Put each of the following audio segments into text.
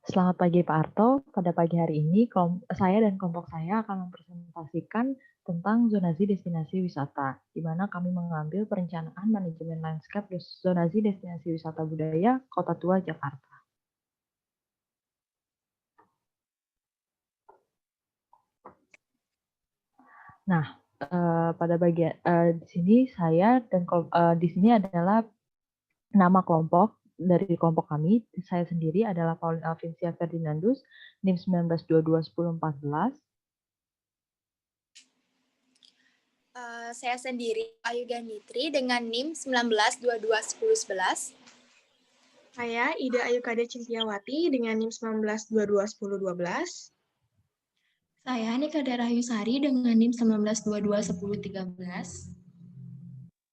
Selamat pagi Pak Arto. Pada pagi hari ini, saya dan kelompok saya akan mempresentasikan tentang zonasi destinasi wisata, di mana kami mengambil perencanaan manajemen landscape zonasi destinasi wisata budaya Kota Tua Jakarta. Nah, pada bagian di sini saya dan di sini adalah nama kelompok dari kelompok kami. Saya sendiri adalah Pauline Alvincia Ferdinandus, NIM 19221014. Saya sendiri Ayu Ganitri dengan NIM 19221011. Saya Ida Ayukada Cintiawati dengan NIM 19221012. Saya Nika Darahayusari dengan NIM 19221013.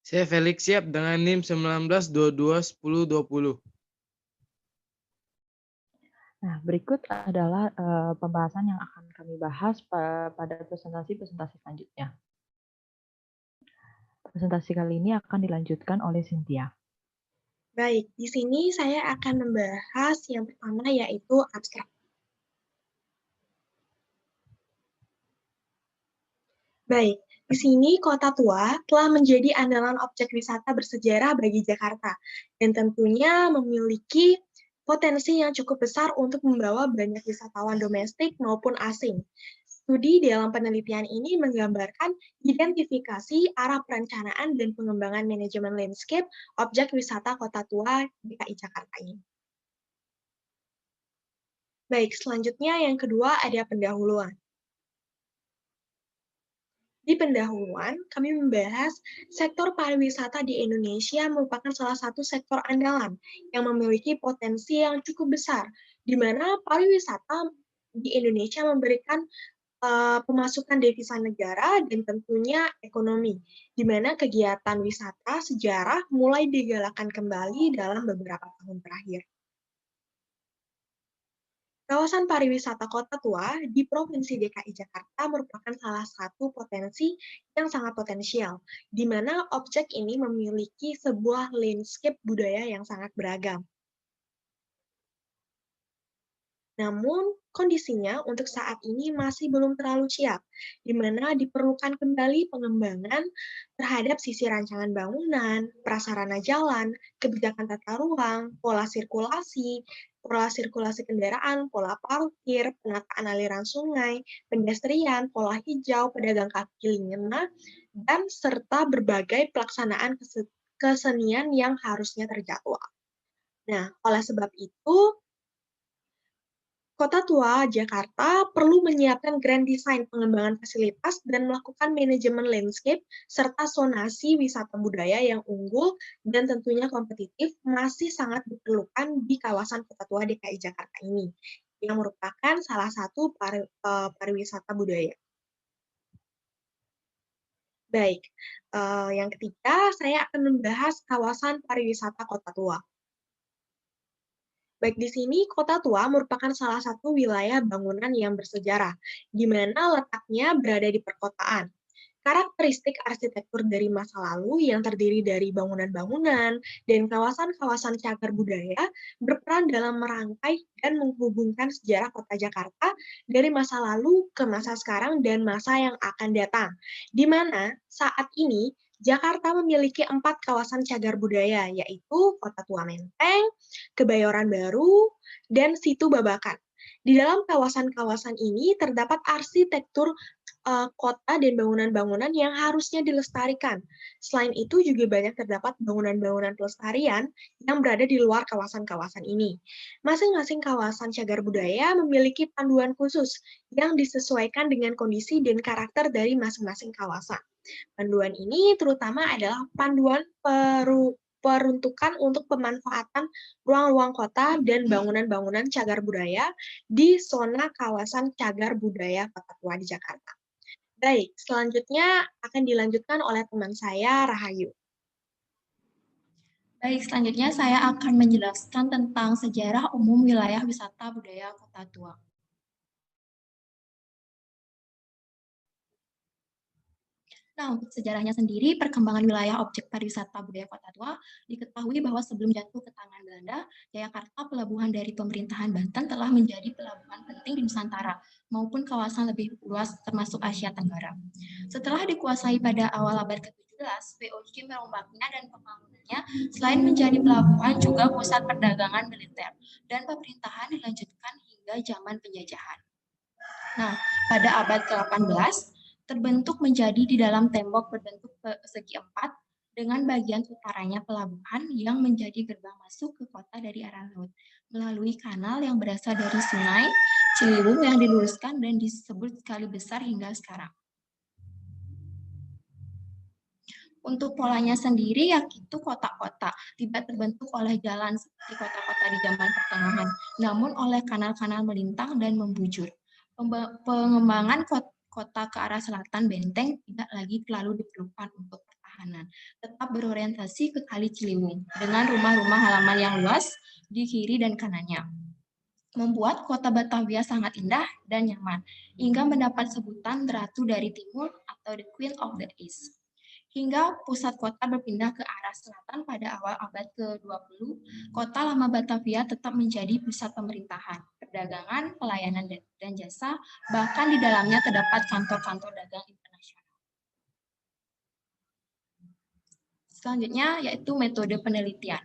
Saya Felix Siap dengan NIM 19221020. Nah, berikut adalah pembahasan yang akan kami bahas pada presentasi-presentasi selanjutnya. Presentasi kali ini akan dilanjutkan oleh Cynthia. Baik, di sini saya akan membahas yang pertama yaitu abstrak. Baik, di sini Kota Tua telah menjadi andalan objek wisata bersejarah bagi Jakarta dan tentunya memiliki potensi yang cukup besar untuk membawa banyak wisatawan domestik maupun asing. Studi dalam penelitian ini menggambarkan identifikasi arah perencanaan dan pengembangan manajemen landscape objek wisata Kota Tua DKI Jakarta ini. Baik, selanjutnya yang kedua ada pendahuluan. Di pendahuluan, kami membahas sektor pariwisata di Indonesia merupakan salah satu sektor andalan yang memiliki potensi yang cukup besar, di mana pariwisata di Indonesia memberikan pemasukan devisa negara dan tentunya ekonomi, di mana kegiatan wisata sejarah mulai digalakan kembali dalam beberapa tahun terakhir. Kawasan pariwisata Kota Tua di Provinsi DKI Jakarta merupakan salah satu potensi yang sangat potensial, di mana objek ini memiliki sebuah landscape budaya yang sangat beragam. Namun, kondisinya untuk saat ini masih belum terlalu siap, di mana diperlukan kembali pengembangan terhadap sisi rancangan bangunan, prasarana jalan, kebijakan tata ruang, pola sirkulasi kendaraan, pola parkir, penataan aliran sungai, pedestrian, pola hijau, pedagang kaki lima, dan serta berbagai pelaksanaan kesenian yang harusnya terjadwal. Nah, oleh sebab itu, Kota Tua Jakarta perlu menyiapkan grand design pengembangan fasilitas dan melakukan manajemen landscape serta zonasi wisata budaya yang unggul dan tentunya kompetitif masih sangat diperlukan di kawasan Kota Tua DKI Jakarta ini, yang merupakan salah satu pariwisata budaya. Baik, yang ketiga saya akan membahas kawasan pariwisata Kota Tua. Baik, di sini Kota Tua merupakan salah satu wilayah bangunan yang bersejarah, di mana letaknya berada di perkotaan. Karakteristik arsitektur dari masa lalu yang terdiri dari bangunan-bangunan dan kawasan-kawasan cagar budaya berperan dalam merangkai dan menghubungkan sejarah kota Jakarta dari masa lalu ke masa sekarang dan masa yang akan datang. Di mana saat ini Jakarta memiliki 4 kawasan cagar budaya, yaitu Kota Tua Menteng, Kebayoran Baru, dan Situ Babakan. Di dalam kawasan-kawasan ini terdapat arsitektur kota dan bangunan-bangunan yang harusnya dilestarikan. Selain itu juga banyak terdapat bangunan-bangunan pelestarian yang berada di luar kawasan-kawasan ini. Masing-masing kawasan cagar budaya memiliki panduan khusus yang disesuaikan dengan kondisi dan karakter dari masing-masing kawasan. Panduan ini terutama adalah panduan peruntukan untuk pemanfaatan ruang-ruang kota dan bangunan-bangunan cagar budaya di zona kawasan cagar budaya Kota Tua di Jakarta. Baik, selanjutnya akan dilanjutkan oleh teman saya, Rahayu. Baik, selanjutnya saya akan menjelaskan tentang sejarah umum wilayah wisata budaya Kota Tua. Nah, untuk sejarahnya sendiri, perkembangan wilayah objek pariwisata budaya Kota Tua diketahui bahwa sebelum jatuh ke tangan Belanda, Jayakarta, pelabuhan dari pemerintahan Banten, telah menjadi pelabuhan penting di Nusantara maupun kawasan lebih luas termasuk Asia Tenggara. Setelah dikuasai pada awal abad ke-17, VOC merombaknya dan pembangunannya selain menjadi pelabuhan juga pusat perdagangan militer dan pemerintahan dilanjutkan hingga zaman penjajahan. Nah, pada abad ke-18, terbentuk menjadi di dalam tembok berbentuk persegi 4 dengan bagian utaranya pelabuhan yang menjadi gerbang masuk ke kota dari arah laut melalui kanal yang berasal dari sungai Ciliwung yang diluruskan dan disebut Kali Besar hingga sekarang. Untuk polanya sendiri, yaitu kota-kota, tidak terbentuk oleh jalan seperti kota-kota di zaman pertengahan, namun oleh kanal-kanal melintang dan membujur. Pengembangan kota ke arah selatan benteng tidak lagi terlalu diperlukan untuk pertahanan, tetap berorientasi ke Kali Ciliwung dengan rumah-rumah halaman yang luas di kiri dan kanannya. Membuat kota Batavia sangat indah dan nyaman, hingga mendapat sebutan Ratu dari Timur atau The Queen of the East. Hingga pusat kota berpindah ke arah selatan pada awal abad ke-20, kota lama Batavia tetap menjadi pusat pemerintahan, perdagangan, pelayanan, dan jasa, bahkan di dalamnya terdapat kantor-kantor dagang internasional. Selanjutnya yaitu metode penelitian.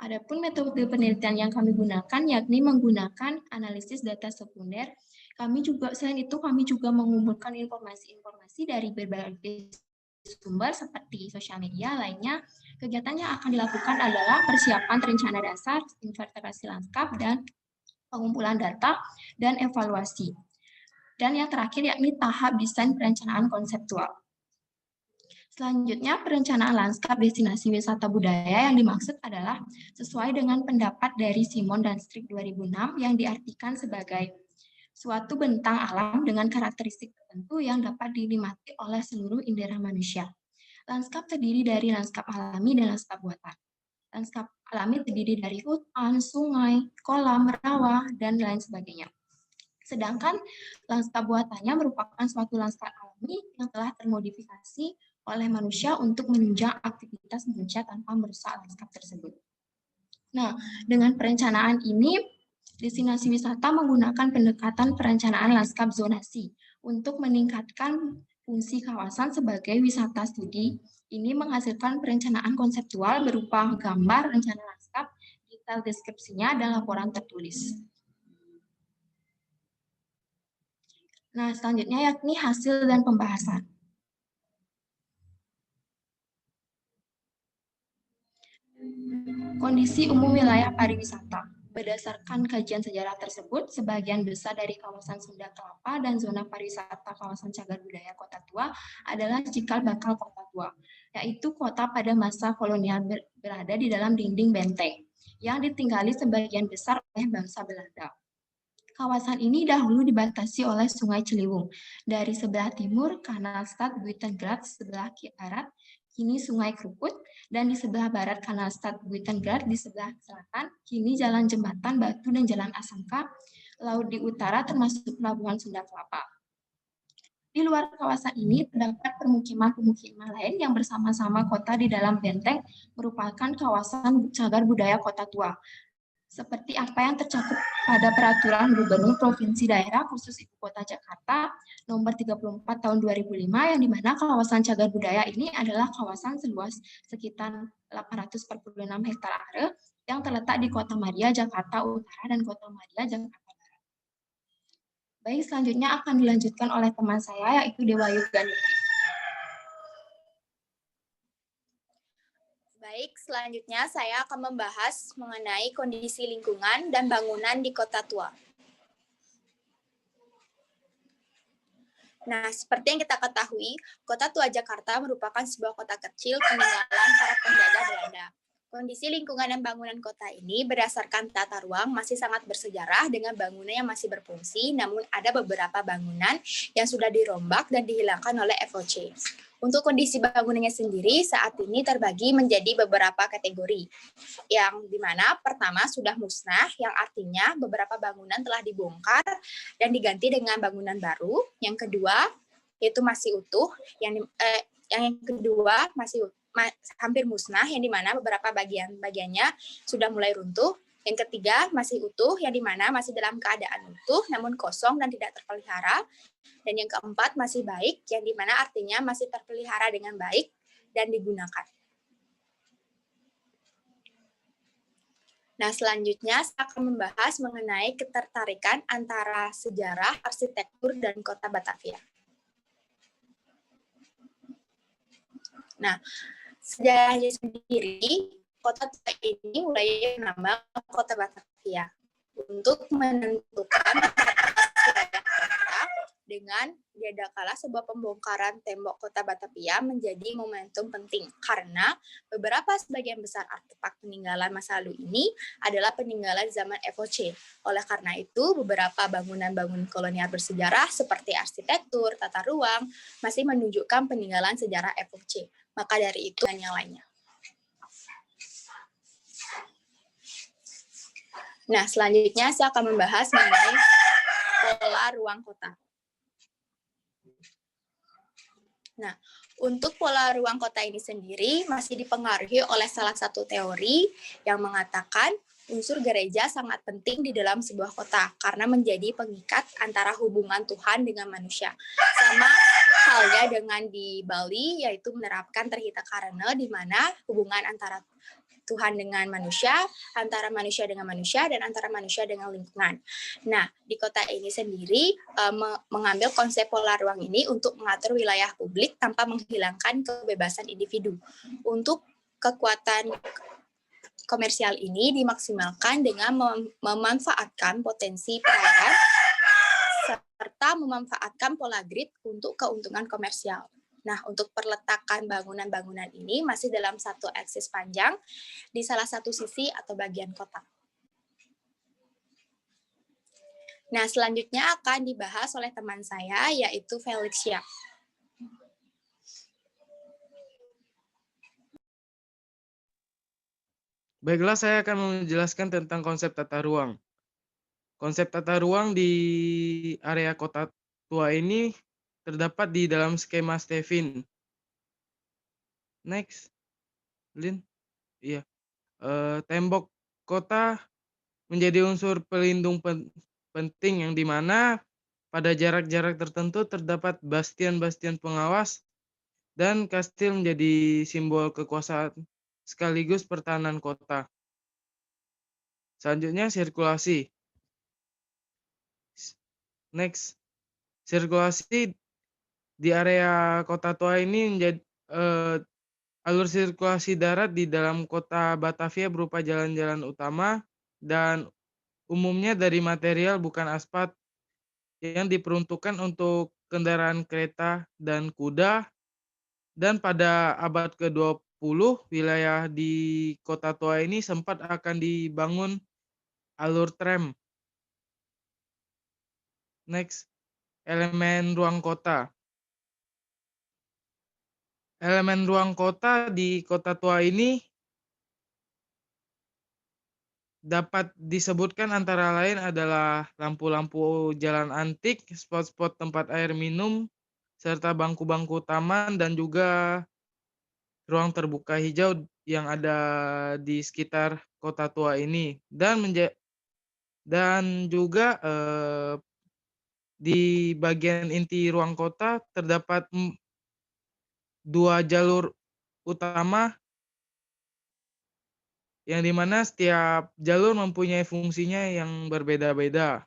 Adapun metode penelitian yang kami gunakan yakni menggunakan analisis data sekunder. Kami juga mengumpulkan informasi-informasi dari berbagai sumber seperti sosial media lainnya. Kegiatan yang akan dilakukan adalah persiapan rencana dasar, inventarisasi lanskap, dan pengumpulan data dan evaluasi. Dan yang terakhir yakni tahap desain perencanaan konseptual. Selanjutnya, perencanaan lanskap destinasi wisata budaya yang dimaksud adalah sesuai dengan pendapat dari Simon dan Strick 2006 yang diartikan sebagai suatu bentang alam dengan karakteristik tertentu yang dapat dinikmati oleh seluruh indera manusia. Lanskap terdiri dari lanskap alami dan lanskap buatan. Lanskap alami terdiri dari hutan, sungai, kolam, rawa, dan lain sebagainya. Sedangkan lanskap buatannya merupakan suatu lanskap alami yang telah termodifikasi oleh manusia untuk menunjang aktivitas manusia tanpa merusak lanskap tersebut. Nah, dengan perencanaan ini, destinasi wisata menggunakan pendekatan perencanaan lanskap zonasi untuk meningkatkan fungsi kawasan sebagai wisata studi. Ini menghasilkan perencanaan konseptual berupa gambar, rencana lanskap, detail deskripsinya, dan laporan tertulis. Nah, selanjutnya yakni hasil dan pembahasan. Kondisi umum wilayah pariwisata. Berdasarkan kajian sejarah tersebut, sebagian besar dari kawasan Sunda Kelapa dan zona pariwisata kawasan Cagar Budaya Kota Tua adalah cikal bakal Kota Tua, yaitu kota pada masa kolonial berada di dalam dinding benteng, yang ditinggali sebagian besar oleh bangsa Belanda. Kawasan ini dahulu dibatasi oleh Sungai Ciliwung. Dari sebelah timur, Kanal Stad Buitengracht, sebelah barat, kini Sungai Krukut, dan di sebelah barat Kanal Stad Buitengracht, di sebelah selatan, kini Jalan Jembatan Batu dan Jalan Asangka, laut di utara termasuk Pelabuhan Sunda Kelapa. Di luar kawasan ini terdapat permukiman-permukiman lain yang bersama-sama kota di dalam benteng merupakan kawasan cagar budaya Kota Tua. Seperti apa yang tercakup pada Peraturan Gubernur Provinsi Daerah Khusus Ibu Kota Jakarta Nomor 34 Tahun 2005, yang dimana kawasan cagar budaya ini adalah kawasan seluas sekitar 846 hektar are yang terletak di Kota Madia, Jakarta Utara, dan Kota Madia, Jakarta Barat. Baik, selanjutnya akan dilanjutkan oleh teman saya, yaitu Dewa Yuga Nitri. Baik, selanjutnya saya akan membahas mengenai kondisi lingkungan dan bangunan di Kota Tua. Nah, seperti yang kita ketahui, Kota Tua Jakarta merupakan sebuah kota kecil peninggalan para penjajah Belanda. Kondisi lingkungan dan bangunan kota ini berdasarkan tata ruang masih sangat bersejarah dengan bangunan yang masih berfungsi, namun ada beberapa bangunan yang sudah dirombak dan dihilangkan oleh FOC. Untuk kondisi bangunannya sendiri saat ini terbagi menjadi beberapa kategori, yang dimana pertama sudah musnah, yang artinya beberapa bangunan telah dibongkar dan diganti dengan bangunan baru. Yang kedua yaitu masih utuh, yang kedua hampir musnah, yang dimana beberapa bagiannya sudah mulai runtuh. Yang ketiga masih utuh, yang dimana masih dalam keadaan utuh namun kosong dan tidak terpelihara. Dan yang keempat masih baik, yang dimana artinya masih terpelihara dengan baik dan digunakan. Nah, selanjutnya saya akan membahas mengenai ketertarikan antara sejarah, arsitektur, dan kota Batavia. Nah, sejarahnya sendiri, kota tua ini mulai nama kota Batavia untuk menentukan wilayah kota dengan diadakanlah sebuah pembongkaran tembok kota Batavia menjadi momentum penting karena sebagian besar artefak peninggalan masa lalu ini adalah peninggalan zaman FOC. Oleh karena itu, beberapa bangunan-bangunan kolonial bersejarah seperti arsitektur, tata ruang masih menunjukkan peninggalan sejarah FOC. Maka dari itu dan yang lainnya. Nah, selanjutnya saya akan membahas mengenai pola ruang kota. Nah, untuk pola ruang kota ini sendiri masih dipengaruhi oleh salah satu teori yang mengatakan unsur gereja sangat penting di dalam sebuah kota karena menjadi pengikat antara hubungan Tuhan dengan manusia. Sama halnya dengan di Bali, yaitu menerapkan Trihita Karana, di mana hubungan antara Tuhan dengan manusia, antara manusia dengan manusia, dan antara manusia dengan lingkungan. Nah, di kota ini sendiri mengambil konsep pola ruang ini untuk mengatur wilayah publik tanpa menghilangkan kebebasan individu. Untuk kekuatan komersial ini dimaksimalkan dengan memanfaatkan potensi perairan serta memanfaatkan pola grid untuk keuntungan komersial. Nah, untuk perletakan bangunan-bangunan ini masih dalam satu aksis panjang di salah satu sisi atau bagian kota. Nah, selanjutnya akan dibahas oleh teman saya, yaitu Felix Siap. Baiklah, saya akan menjelaskan tentang konsep tata ruang. Konsep tata ruang di area kota tua ini terdapat di dalam skema Stevin. Next, Lin. Iya. Tembok kota menjadi unsur pelindung penting yang dimana pada jarak-jarak tertentu terdapat bastion-bastion pengawas dan kastil menjadi simbol kekuasaan sekaligus pertahanan kota. Selanjutnya sirkulasi. Next, sirkulasi di area kota tua ini menjadi alur sirkulasi darat di dalam kota Batavia berupa jalan-jalan utama dan umumnya dari material bukan aspal yang diperuntukkan untuk kendaraan kereta dan kuda. Dan pada abad ke-20, wilayah di kota tua ini sempat akan dibangun alur tram. Next, elemen ruang kota. Elemen ruang kota di kota tua ini dapat disebutkan antara lain adalah lampu-lampu jalan antik, spot-spot tempat air minum, serta bangku-bangku taman dan juga ruang terbuka hijau yang ada di sekitar kota tua ini. Dan juga di bagian inti ruang kota terdapat 2 jalur utama yang dimana setiap jalur mempunyai fungsinya yang berbeda-beda.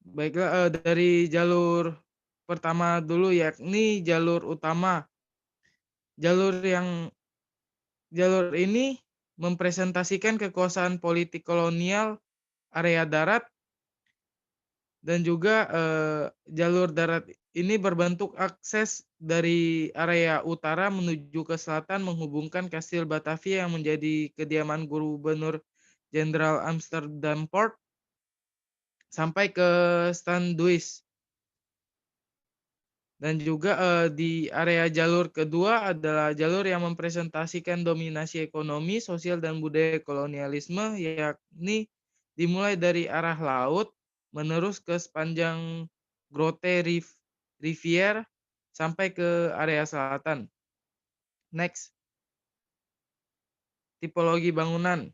Baiklah, dari jalur pertama dulu yakni jalur utama. Jalur ini mempresentasikan kekuasaan politik kolonial area darat dan juga jalur darat ini berbentuk akses dari area utara menuju ke selatan menghubungkan Kastil Batavia yang menjadi kediaman Gubernur Jenderal Amsterdam Port sampai ke St. Louis. Dan juga di area jalur kedua adalah jalur yang mempresentasikan dominasi ekonomi, sosial, dan budaya kolonialisme, yakni dimulai dari arah laut, menerus ke sepanjang Grote Rivier sampai ke area selatan. Next, tipologi bangunan.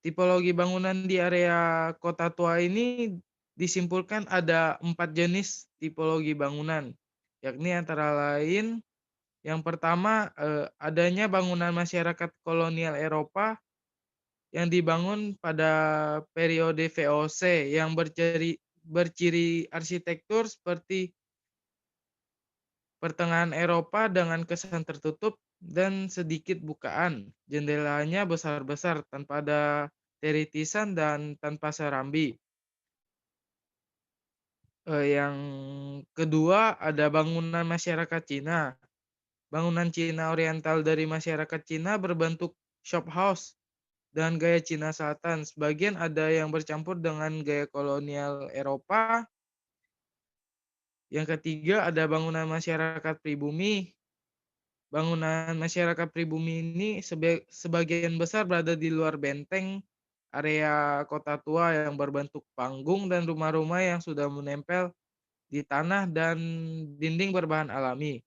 Tipologi bangunan di area kota tua ini disimpulkan ada 4 jenis tipologi bangunan, yakni antara lain yang pertama adanya bangunan masyarakat kolonial Eropa yang dibangun pada periode VOC yang berciri arsitektur seperti pertengahan Eropa dengan kesan tertutup dan sedikit bukaan. Jendelanya besar-besar tanpa ada teritisan dan tanpa serambi. Yang kedua ada bangunan masyarakat Cina. Bangunan Cina Oriental dari masyarakat Cina berbentuk shop house dan gaya Cina Selatan. Sebagian ada yang bercampur dengan gaya kolonial Eropa. Yang ketiga ada bangunan masyarakat pribumi. Bangunan masyarakat pribumi ini sebagian besar berada di luar benteng area kota tua yang berbentuk panggung dan rumah-rumah yang sudah menempel di tanah dan dinding berbahan alami.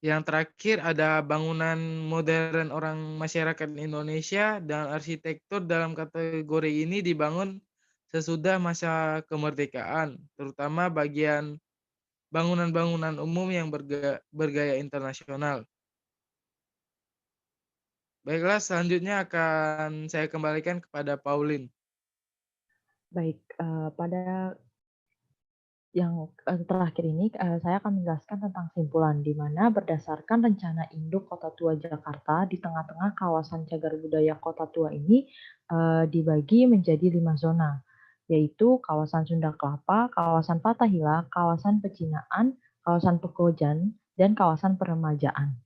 Yang terakhir ada bangunan modern orang masyarakat Indonesia dan arsitektur dalam kategori ini dibangun sesudah masa kemerdekaan, terutama bagian bangunan-bangunan umum yang bergaya internasional. Baiklah, selanjutnya akan saya kembalikan kepada Pauline. Baik, pada yang terakhir ini saya akan menjelaskan tentang simpulan, di mana berdasarkan rencana induk Kota Tua Jakarta di tengah-tengah kawasan cagar budaya Kota Tua ini dibagi menjadi 5 zona, yaitu kawasan Sunda Kelapa, kawasan Fathahillah, kawasan Pecinaan, kawasan Pekojan, dan kawasan Peremajaan.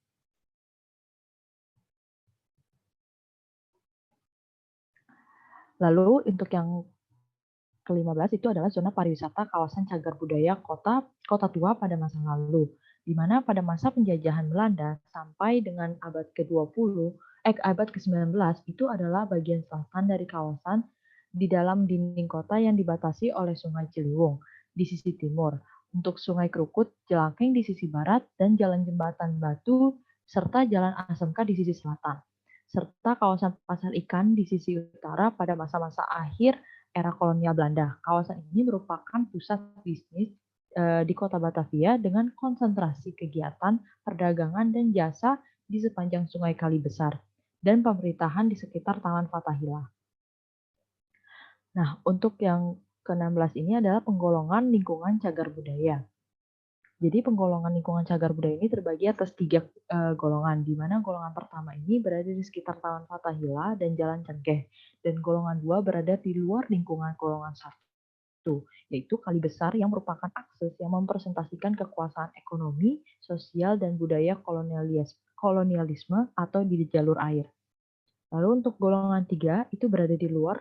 Lalu untuk yang ke-15 itu adalah zona pariwisata kawasan cagar budaya Kota Tua pada masa lalu, di mana pada masa penjajahan Belanda sampai dengan abad ke-19 itu adalah bagian selatan dari kawasan di dalam dinding kota yang dibatasi oleh Sungai Ciliwung di sisi timur, untuk Sungai Krukut, Jelangkeng di sisi barat, dan Jalan Jembatan Batu serta Jalan Asmk di sisi selatan, serta kawasan Pasar Ikan di sisi utara pada masa-masa akhir era kolonial Belanda. Kawasan ini merupakan pusat bisnis di kota Batavia dengan konsentrasi kegiatan perdagangan dan jasa di sepanjang Sungai Kali Besar dan pemerintahan di sekitar Taman Fathahillah. Nah, untuk yang ke-16 ini adalah penggolongan lingkungan cagar budaya. Jadi penggolongan lingkungan cagar budaya ini terbagi atas 3 golongan, di mana golongan pertama ini berada di sekitar Taman Fathahillah dan Jalan Cengkeh, dan golongan 2 berada di luar lingkungan golongan 1, yaitu Kali Besar yang merupakan akses yang mempresentasikan kekuasaan ekonomi, sosial, dan budaya kolonialisme atau di jalur air. Lalu untuk golongan 3 itu berada di luar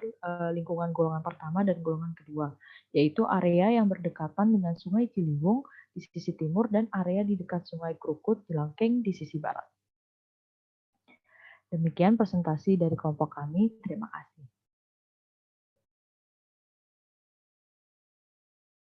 lingkungan golongan pertama dan golongan kedua, yaitu area yang berdekatan dengan Sungai Ciliwung di sisi timur dan area di dekat Sungai Krukut, Jelangkeng di sisi barat. Demikian presentasi dari kelompok kami. Terima kasih.